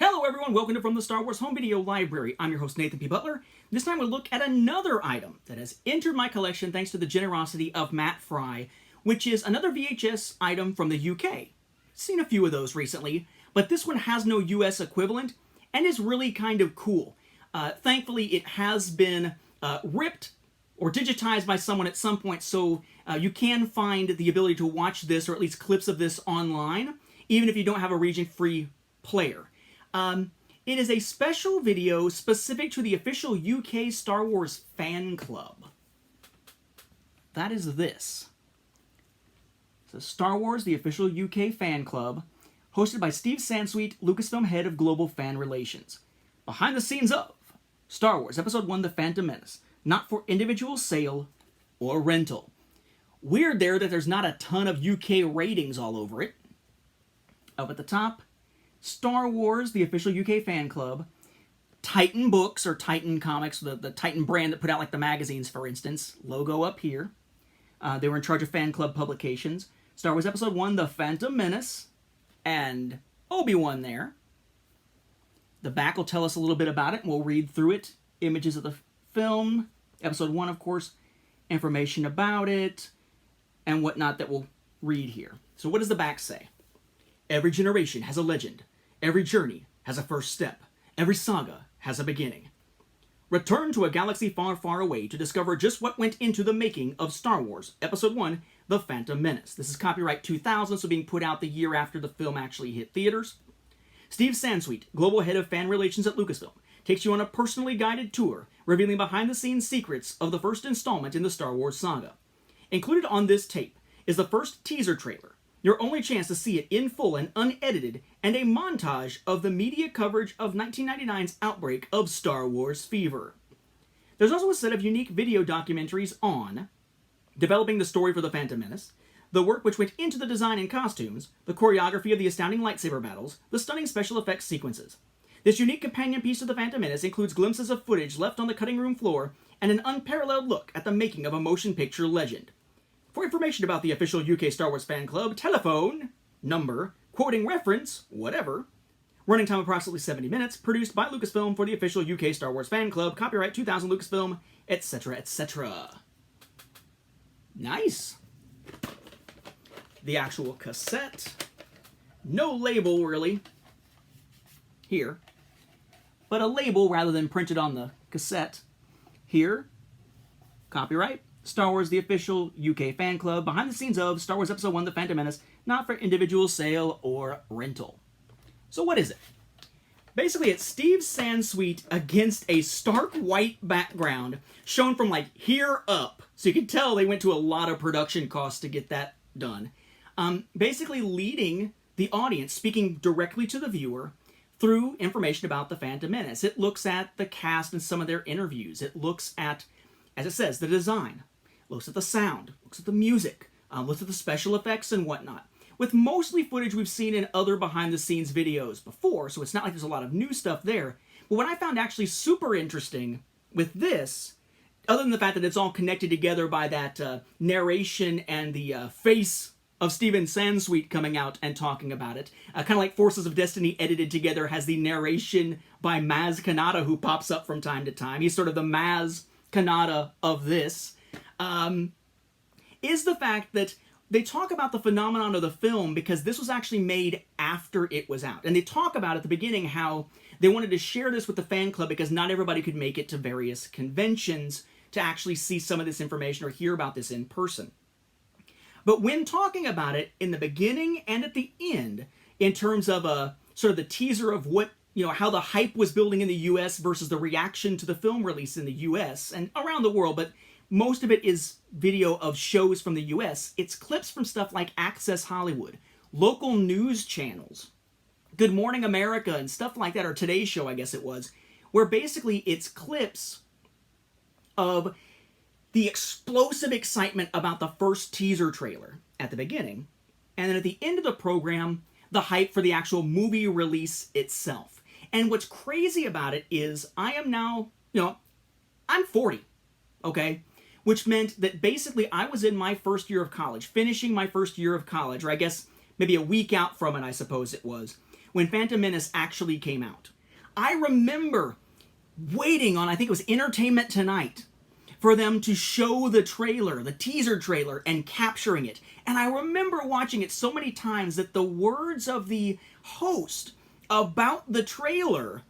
Hello everyone, welcome to From the Star Wars Home Video Library. I'm your host Nathan P. Butler. This time we'll look at another item that has entered my collection thanks to the generosity of Matt Fry, which is another VHS item from the UK. Seen a few of those recently, but this one has no US equivalent and is really kind of cool. Thankfully it has been ripped or digitized by someone at some point, so you can find the ability to watch this, or at least clips of this, online, even if you don't have a region-free player. It is a special video specific to the official UK Star Wars fan club. That is this. So Star Wars, the official UK fan club, hosted by Steve Sansweet, Lucasfilm head of Global Fan Relations. Behind the scenes of Star Wars Episode 1, The Phantom Menace. Not for individual sale or rental. Weird there that there's not a ton of UK ratings all over it. Up at the top, Star Wars, the official UK fan club. Titan Books, or Titan Comics, the Titan brand that put out like the magazines, for instance. Logo up here. They were in charge of fan club publications. Star Wars Episode 1, The Phantom Menace. And Obi-Wan there. The back will tell us a little bit about it, and we'll read through it. Images of the film. Episode 1, of course. Information about it. And whatnot that we'll read here. So what does the back say? Every generation has a legend. Every journey has a first step. Every saga has a beginning. Return to a galaxy far, far away to discover just what went into the making of Star Wars Episode 1, The Phantom Menace. This is copyright 2000, so being put out the year after the film actually hit theaters. Steve Sansweet, global head of fan relations at Lucasfilm, takes you on a personally guided tour, revealing behind-the-scenes secrets of the first installment in the Star Wars saga. Included on this tape is the first teaser trailer, your only chance to see it in full and unedited, and a montage of the media coverage of 1999's outbreak of Star Wars fever. There's also a set of unique video documentaries on developing the story for The Phantom Menace, the work which went into the design and costumes, the choreography of the astounding lightsaber battles, the stunning special effects sequences. This unique companion piece to The Phantom Menace includes glimpses of footage left on the cutting room floor and an unparalleled look at the making of a motion picture legend. For information about the official UK Star Wars fan club, telephone, number, quoting reference, whatever. Running time approximately 70 minutes, produced by Lucasfilm for the official UK Star Wars fan club, copyright 2000 Lucasfilm, etc., etc. Nice. The actual cassette. No label, really, here, but a label rather than printed on the cassette. Here, copyright Star Wars, the official UK fan club, behind the scenes of Star Wars Episode 1, The Phantom Menace, not for individual sale or rental. So what is it? Basically, it's Steve Sansweet against a stark white background shown from like here up. So you can tell they went to a lot of production costs to get that done. Basically leading the audience, speaking directly to the viewer, through information about The Phantom Menace. It looks at the cast and some of their interviews. It looks at, as it says, the design. Looks at the sound, looks at the music, looks at the special effects and whatnot. With mostly footage we've seen in other behind-the-scenes videos before, so it's not like there's a lot of new stuff there. But what I found actually super interesting with this, other than the fact that it's all connected together by that narration and the face of Steven Sansweet coming out and talking about it, kind of like Forces of Destiny edited together has the narration by Maz Kanata, who pops up from time to time. He's sort of the Maz Kanata of this. Is the fact that they talk about the phenomenon of the film because this was actually made after it was out. And they talk about at the beginning how they wanted to share this with the fan club because not everybody could make it to various conventions to actually see some of this information or hear about this in person. But when talking about it in the beginning and at the end, in terms of sort of the teaser of what, how the hype was building in the US versus the reaction to the film release in the US and around the world, but most of it is video of shows from the US. It's clips from stuff like Access Hollywood, local news channels, Good Morning America and stuff like that, or Today's Show, I guess it was, where basically it's clips of the explosive excitement about the first teaser trailer at the beginning, and then at the end of the program, the hype for the actual movie release itself. And what's crazy about it is I am now, I'm 40, okay? Which meant that basically I was in my first year of college, finishing my first year of college, or I guess maybe a week out from it, I suppose it was, when Phantom Menace actually came out. I remember waiting on, I think it was Entertainment Tonight, for them to show the trailer, the teaser trailer, and capturing it. And I remember watching it so many times that the words of the host about the trailer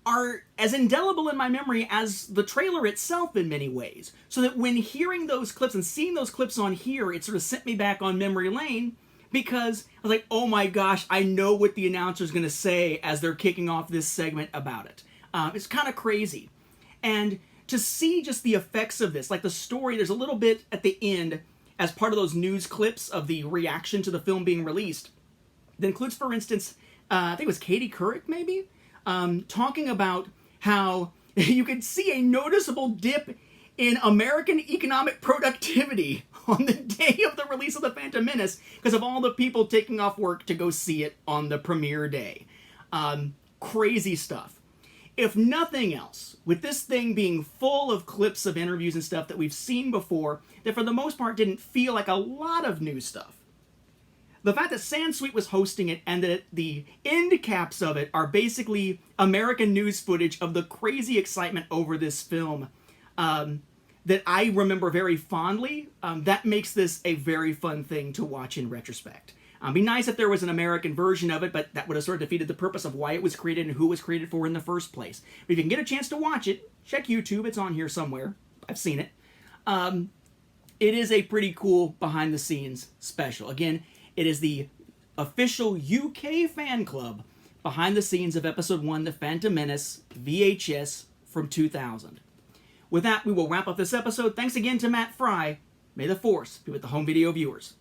are as indelible in my memory as the trailer itself in many ways. So that when hearing those clips and seeing those clips on here, it sort of sent me back on memory lane, because I was like, oh my gosh, I know what the announcer's going to say as they're kicking off this segment about it. It's kind of crazy. And to see just the effects of this, like the story, there's a little bit at the end as part of those news clips of the reaction to the film being released that includes, for instance, I think it was Katie Couric maybe, talking about how you could see a noticeable dip in American economic productivity on the day of the release of the Phantom Menace because of all the people taking off work to go see it on the premiere day. Crazy stuff. If nothing else, with this thing being full of clips of interviews and stuff that we've seen before, that for the most part didn't feel like a lot of new stuff, the fact that Sansweet was hosting it and that the end caps of it are basically American news footage of the crazy excitement over this film that I remember very fondly, that makes this a very fun thing to watch in retrospect. It'd be nice if there was an American version of it, but that would have sort of defeated the purpose of why it was created and who it was created for in the first place. But if you can get a chance to watch it, check YouTube. It's on here somewhere. I've seen it. It is a pretty cool behind-the-scenes special. Again, it is the official UK fan club behind the scenes of Episode 1, The Phantom Menace, VHS from 2000. With that, we will wrap up this episode. Thanks again to Matt Fry. May the Force be with the home video viewers.